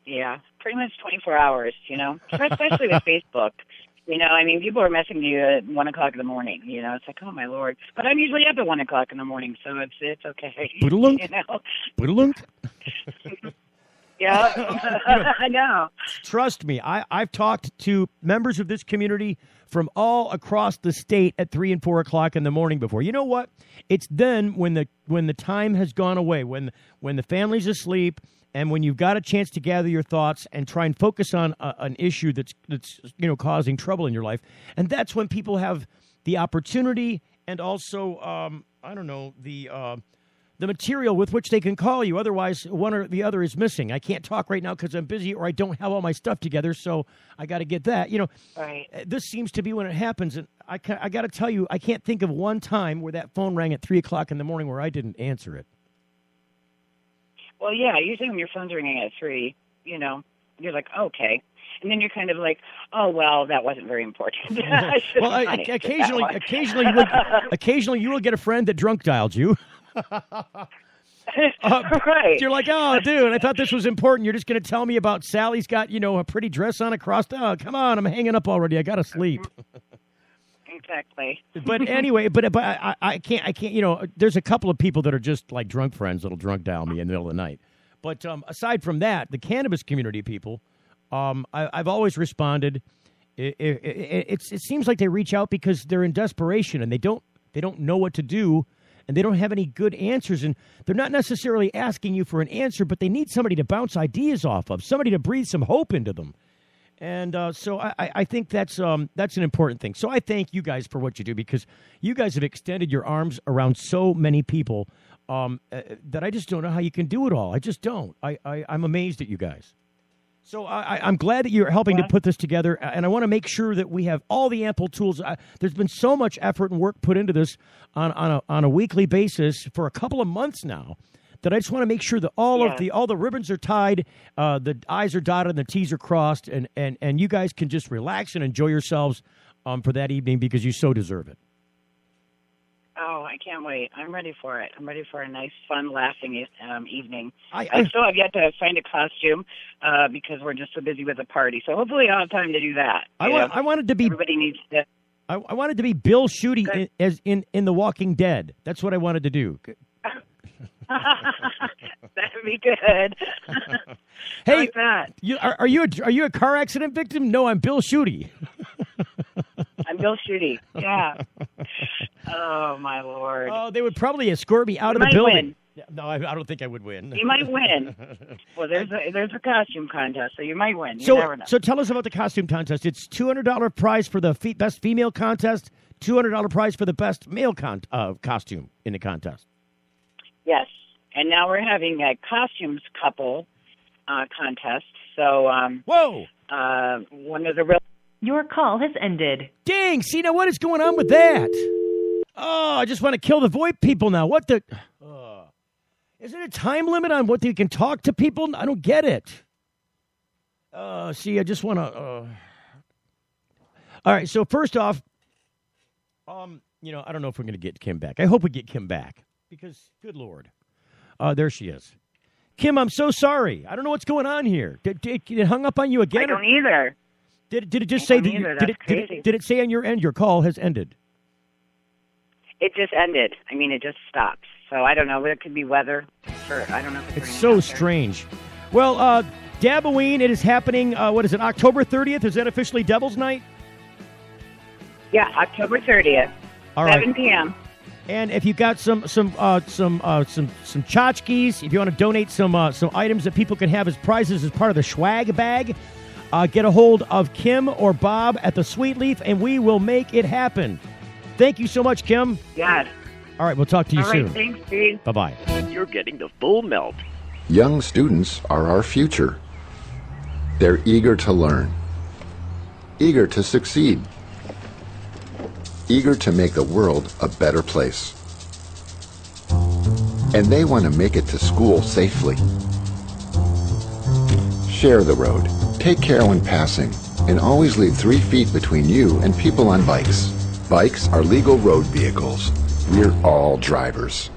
Yeah, pretty much 24 hours, especially with Facebook. People are messaging you at 1 o'clock in the morning. It's like, oh my Lord! But I'm usually up at 1 o'clock in the morning, so it's okay. Boodalunk. Boodalunk. Yeah, I know. Trust me, I've talked to members of this community from all across the state at 3 and 4 o'clock in the morning before. You know what? It's then when the time has gone away, when the family's asleep, and when you've got a chance to gather your thoughts and try and focus on an issue that's causing trouble in your life, and that's when people have the opportunity and also the material with which they can call you. Otherwise, one or the other is missing. I can't talk right now because I'm busy, or I don't have all my stuff together, so I got to get that. Right. This seems to be when it happens, and I got to tell you, I can't think of one time where that phone rang at 3 o'clock in the morning where I didn't answer it. Well, yeah, usually when your phone's ringing at 3, you're like, okay. And then you're kind of like, oh, well, that wasn't very important. Well, occasionally you will get a friend that drunk dialed you. Right. You're like, oh, dude, I thought this was important. You're just going to tell me about Sally's got, a pretty dress on across. Oh, come on, I'm hanging up already. I got to sleep. Exactly. But anyway, but I can't. There's a couple of people that are just like drunk friends that'll drunk dial me in the middle of the night. But aside from that, the cannabis community people, I've always responded. It seems like they reach out because they're in desperation and they don't know what to do. and they don't have any good answers, and they're not necessarily asking you for an answer, but they need somebody to bounce ideas off of, somebody to breathe some hope into them. And so I think that's an important thing. So I thank you guys for what you do, because you guys have extended your arms around so many people that I just don't know how you can do it all. I just don't. I'm amazed at you guys. So I'm glad that you're helping to put this together, and I want to make sure that we have all the ample tools. There's been so much effort and work put into this on a weekly basis for a couple of months now, that I just want to make sure that all the ribbons are tied, the I's are dotted, and the T's are crossed, and you guys can just relax and enjoy yourselves for that evening, because you so deserve it. Oh, I can't wait. I'm ready for it. I'm ready for a nice, fun, laughing evening. I still have yet to find a costume because we're just so busy with the party. So hopefully I'll have time to do that. I wanted to be... Everybody needs to... I wanted to be Bill Showe in The Walking Dead. That's what I wanted to do. That'd be good. Hey, like that. Are you a car accident victim? No, I'm Bill Showe. I'm Bill Showe. Yeah. Oh my Lord. Oh, they would probably escort me out of the building. Win. No, I don't think I would win. You might win. Well, there's a costume contest, so you might win. You never know. So tell us about the costume contest. It's $200 prize for the best female contest, $200 prize for the best male costume in the contest. Yes. And now we're having a costumes couple contest. So, whoa! One of the real... Your call has ended. Dang! See, now what is going on with that? Oh, I just want to kill the VoIP people now. What the... Is there a time limit on what you can talk to people? I don't get it. See, I just want to... All right, so first off, I don't know if we're going to get Kim back. I hope we get Kim back, because, good Lord. There she is. Kim, I'm so sorry. I don't know what's going on here. Did it hung up on you again? I don't either. Did it just say that? Did it say on your end your call has ended? It just ended. I mean, it just stopped. So I don't know. It could be weather. I don't know. If it's so strange. Well, Daboween, it is happening. What is it? October 30th. Is that officially Devil's Night? Yeah, October 30th. All right. 7 p.m. And if you got some tchotchkes, if you want to donate some items that people can have as prizes as part of the swag bag, get a hold of Kim or Bob at the Sweet Leaf, and we will make it happen. Thank you so much, Kim. Yes. All right, we'll talk to you soon. All right, thanks, Steve. Bye-bye. You're getting the full melt. Young students are our future. They're eager to learn, eager to succeed, eager to make the world a better place. And they want to make it to school safely. Share the road, take care when passing, and always leave 3 feet between you and people on bikes. Bikes are legal road vehicles. We're all drivers.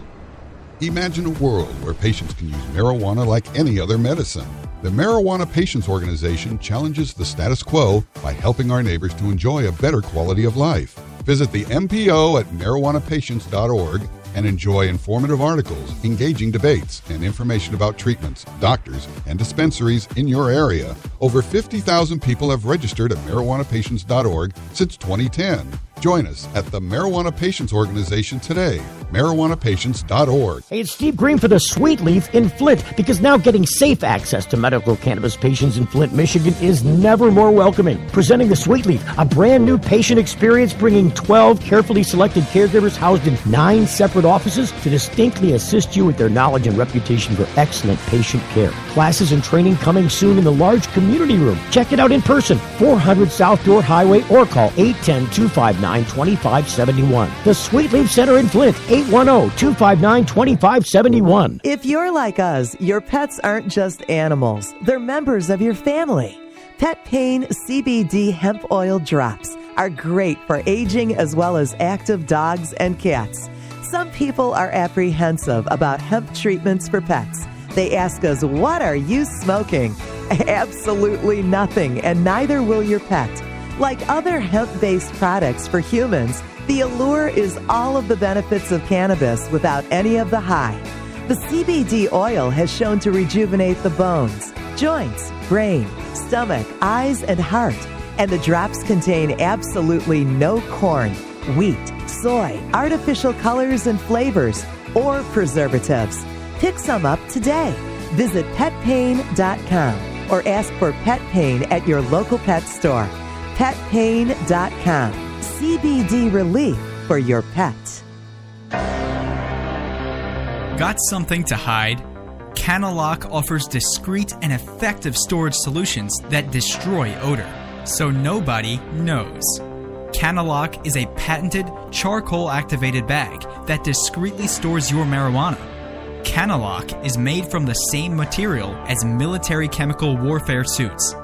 Imagine a world where patients can use marijuana like any other medicine. The Marijuana Patients Organization challenges the status quo by helping our neighbors to enjoy a better quality of life. Visit the MPO at marijuanapatients.org and enjoy informative articles, engaging debates, and information about treatments, doctors, and dispensaries in your area. Over 50,000 people have registered at marijuanapatients.org since 2010. Join us at the Marijuana Patients Organization today, marijuanapatients.org. Hey, it's Steve Green for the Sweet Leaf in Flint, because now getting safe access to medical cannabis patients in Flint, Michigan is never more welcoming. Presenting the Sweet Leaf, a brand new patient experience, bringing 12 carefully selected caregivers housed in 9 separate offices to distinctly assist you with their knowledge and reputation for excellent patient care. Classes and training coming soon in the large community room. Check it out in person, 400 South Door Highway, or call 810-259-2571. The Sweet Leaf Center in Flint, 810-259-2571. If you're like us, your pets aren't just animals. They're members of your family. Pet Pain CBD hemp oil drops are great for aging as well as active dogs and cats. Some people are apprehensive about hemp treatments for pets. They ask us, what are you smoking? Absolutely nothing, and neither will your pet. Like other hemp-based products for humans, the allure is all of the benefits of cannabis without any of the high. The CBD oil has shown to rejuvenate the bones, joints, brain, stomach, eyes, and heart. And the drops contain absolutely no corn, wheat, soy, artificial colors and flavors, or preservatives. Pick some up today. Visit petpain.com or ask for Pet Pain at your local pet store. Petpain.com. CBD relief for your pet. Got something to hide? Canalock offers discreet and effective storage solutions that destroy odor, so nobody knows. Canalock is a patented charcoal-activated bag that discreetly stores your marijuana. Canalock is made from the same material as military chemical warfare suits.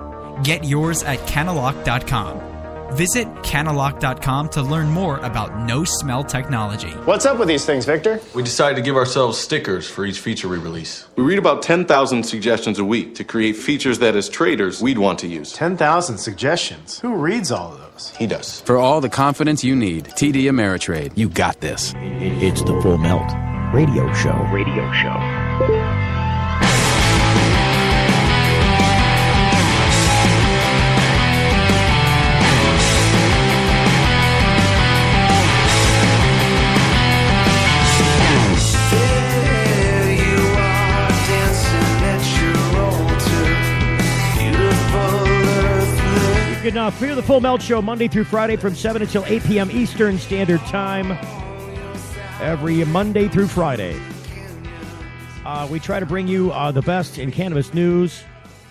Get yours at canalock.com. Visit canalock.com to learn more about no-smell technology. What's up with these things, Victor? We decided to give ourselves stickers for each feature we release. We read about 10,000 suggestions a week to create features that, as traders, we'd want to use. 10,000 suggestions? Who reads all of those? He does. For all the confidence you need, TD Ameritrade, you got this. It's the Full Melt Radio Show. Radio Show. You can hear the Full Melt Show Monday through Friday from 7 until 8 p.m. Eastern Standard Time. Every Monday through Friday. We try to bring you the best in cannabis news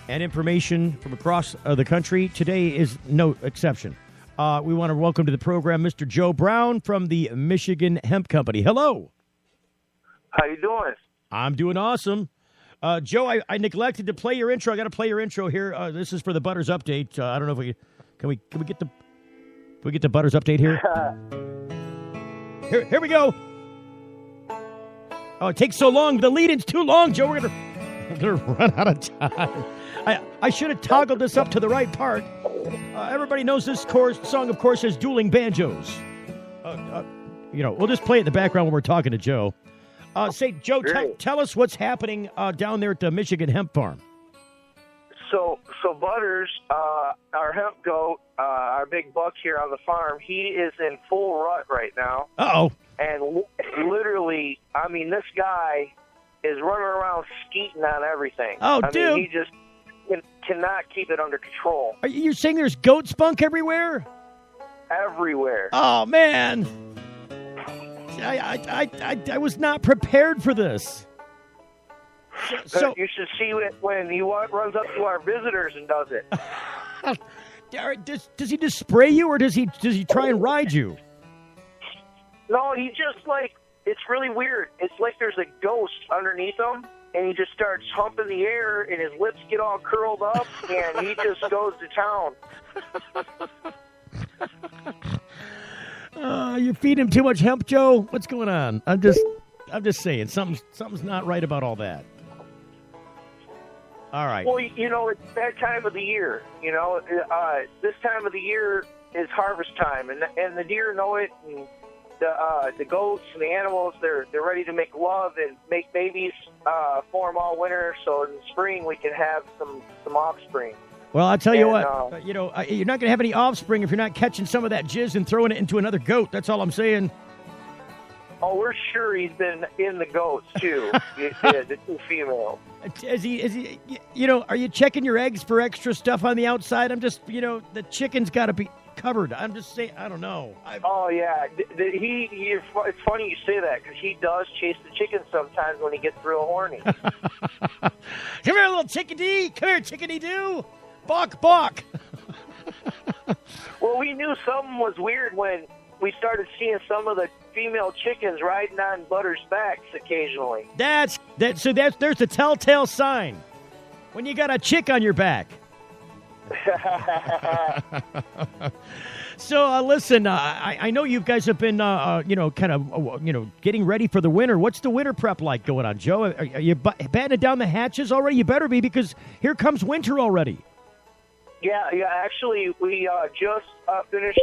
and information from across the country. Today is no exception. We want to welcome to the program Mr. Joe Brown from the Michigan Hemp Company. Hello. How you doing? I'm doing awesome. Joe, I neglected to play your intro. I got to play your intro here. This is for the Butters update. I don't know if we can we get the Butters update here. Here we go. Oh, it takes so long. The lead-in's too long, Joe. We're gonna run out of time. I should have toggled this up to the right part. Everybody knows this song, of course, is Dueling Banjos. We'll just play it in the background when we're talking to Joe. Joe, tell us what's happening down there at the Michigan Hemp Farm. So Butters, our hemp goat, our big buck here on the farm, he is in full rut right now. Uh-oh. And literally, I mean, this guy is running around skeeting on everything. Oh, I dude. mean, he just cannot keep it under control. Are you saying there's goat spunk everywhere? Everywhere. Oh, man. I was not prepared for this. So you should see it when he runs up to our visitors and does it. Does he just spray you, or does he try and ride you? No, he just it's really weird. It's like there's a ghost underneath him, and he just starts humping the air, and his lips get all curled up, and he just goes to town. You feed him too much hemp, Joe? What's going on? I'm just saying something's not right about all that. All right. Well, it's that time of the year. This time of the year is harvest time, and the deer know it, and the goats and the animals, they're ready to make love and make babies for them all winter. So in the spring we can have some offspring. Well, I'll tell you what, you're not going to have any offspring if you're not catching some of that jizz and throwing it into another goat. That's all I'm saying. Oh, we're sure he's been in the goats, too, the two females. Is he, are you checking your eggs for extra stuff on the outside? I'm just, the chicken's got to be covered. I'm just saying, I don't know. Oh, yeah. It's funny you say that, because he does chase the chickens sometimes when he gets real horny. Come here, little chickadee. Come here, chickadee-doo. Balk, balk. Well, we knew something was weird when we started seeing some of the female chickens riding on Butters' backs occasionally. There's the telltale sign when you got a chick on your back. So listen, I know you guys have been getting ready for the winter. What's the winter prep like going on, Joe? Are you battening down the hatches already? You better be, because here comes winter already. Yeah. Actually, we just finished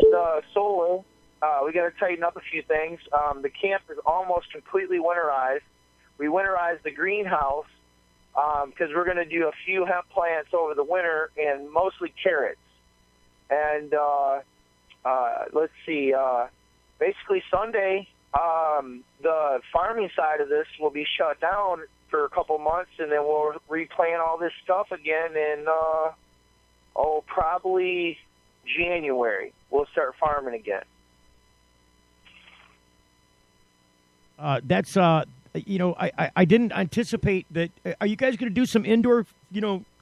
solar. We got to tighten up a few things. The camp is almost completely winterized. We winterized the greenhouse because we're going to do a few hemp plants over the winter, and mostly carrots. And let's see, basically Sunday, the farming side of this will be shut down for a couple months, and then we'll replant all this stuff again in, probably January. We'll start farming again. That's, I didn't anticipate that. Are you guys going to do some indoor,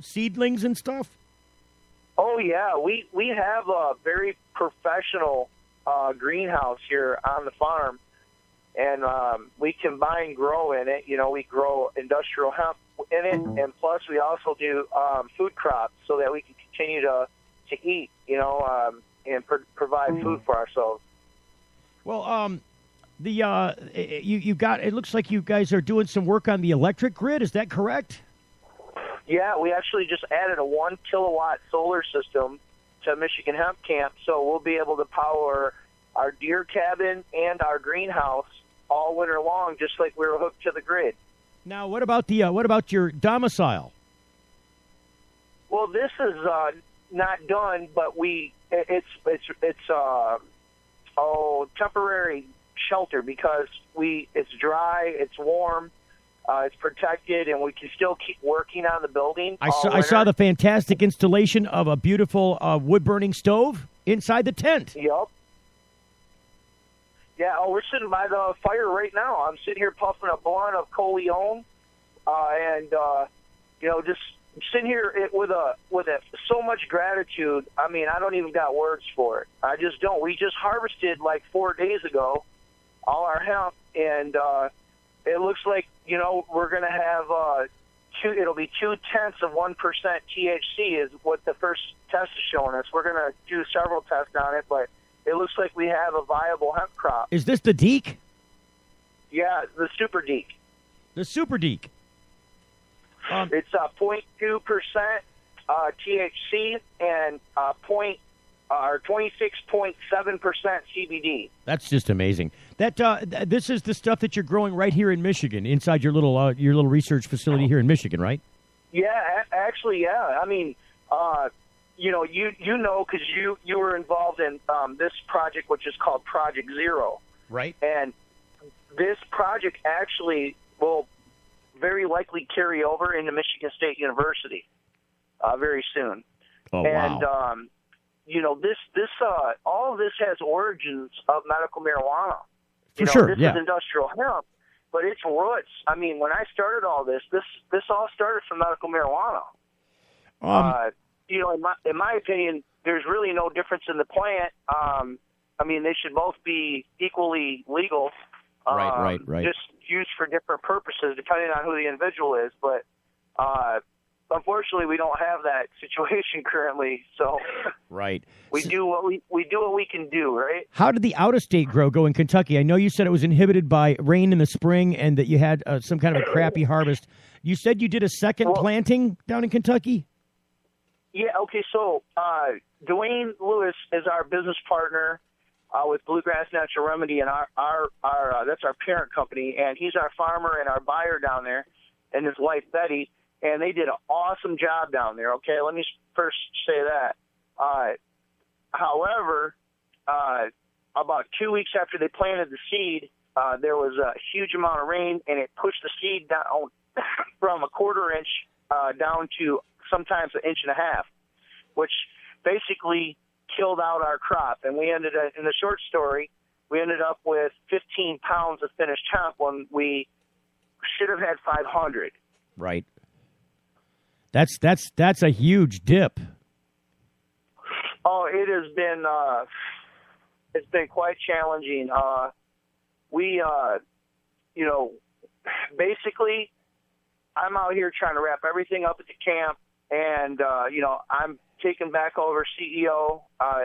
seedlings and stuff? Oh, yeah. We have a very professional greenhouse here on the farm, and we combine grow in it. We grow industrial hemp in it, and plus we also do food crops so that we can continue to eat, and provide food for ourselves. Well, you got. It looks like you guys are doing some work on the electric grid. Is that correct? Yeah, we actually just added a 1 kilowatt solar system to Michigan Hemp Camp, so we'll be able to power our deer cabin and our greenhouse all winter long, just like we were hooked to the grid. Now, what about your domicile? Well, this is not done, but it's temporary shelter because it's dry, it's warm, it's protected, and we can still keep working on the building. I saw the fantastic installation of a beautiful wood-burning stove inside the tent. Yep. Yeah, we're sitting by the fire right now. I'm sitting here puffing a blunt of Coleon, and just sitting here with so much gratitude. I mean, I don't even got words for it. I just don't. We just harvested like 4 days ago all our hemp, and it looks like we're going to have it'll be 0.2% THC is what the first test is showing us. We're going to do several tests on it, but it looks like we have a viable hemp crop. Is this the Deek? Yeah, the Super Deek. The Super Deek. It's 0.2% THC and 26.7% CBD. That's just amazing. That this is the stuff that you're growing right here in Michigan, inside your little research facility here in Michigan, right? Yeah, actually, yeah. I mean, because you were involved in this project, which is called Project Zero, right? And this project actually will very likely carry over into Michigan State University very soon. Oh, and, wow. This all of this has origins of medical marijuana. For sure, this is industrial hemp, but its roots. I mean, when I started all this all started from medical marijuana. In my opinion, there's really no difference in the plant. I mean, they should both be equally legal. Right. Just used for different purposes, depending on who the individual is. But unfortunately, we don't have that situation currently. So, right, we do what we can do. Right. How did the out-of-state grow go in Kentucky? I know you said it was inhibited by rain in the spring and that you had some kind of a crappy harvest. You said you did a second planting down in Kentucky. Yeah. Okay. So, Dwayne Lewis is our business partner with Bluegrass Natural Remedy, and our that's our parent company, and he's our farmer and our buyer down there, and his wife Betty, and they did an awesome job down there. Okay, let me first say that. However, about 2 weeks after they planted the seed, there was a huge amount of rain, and it pushed the seed down from a 1/4 inch down to sometimes 1.5 inches, which basically killed out our crop. And we ended up, in the short story, we ended up with 15 pounds of finished hemp when we should have had 500. Right. That's a huge dip. Oh, it has been it's been quite challenging. Basically, I'm out here trying to wrap everything up at the camp, and I'm taking back over CEO.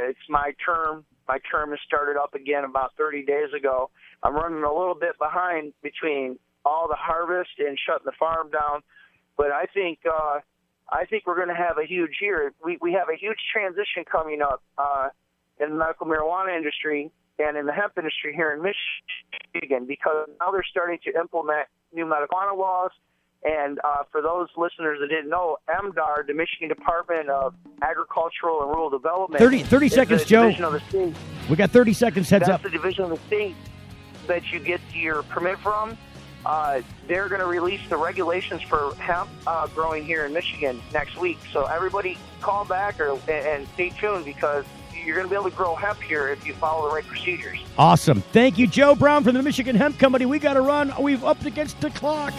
It's my term. My term has started up again about 30 days ago. I'm running a little bit behind between all the harvest and shutting the farm down, but I think we're going to have a huge year. We have a huge transition coming up in the medical marijuana industry and in the hemp industry here in Michigan, because now they're starting to implement new medical marijuana laws. And for those listeners that didn't know, MDAR, the Michigan Department of Agricultural and Rural Development, 30 seconds, Joe. Of the state. We got 30 seconds. Heads That's up. the division of the state that you get your permit from. They're going to release the regulations for hemp growing here in Michigan next week. So everybody call back and stay tuned because you're going to be able to grow hemp here if you follow the right procedures. Awesome. Thank you, Joe Brown from the Michigan Hemp Company. We got to run. We've upped against the clock.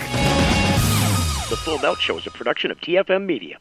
The Full Melt Show is a production of TFM Media.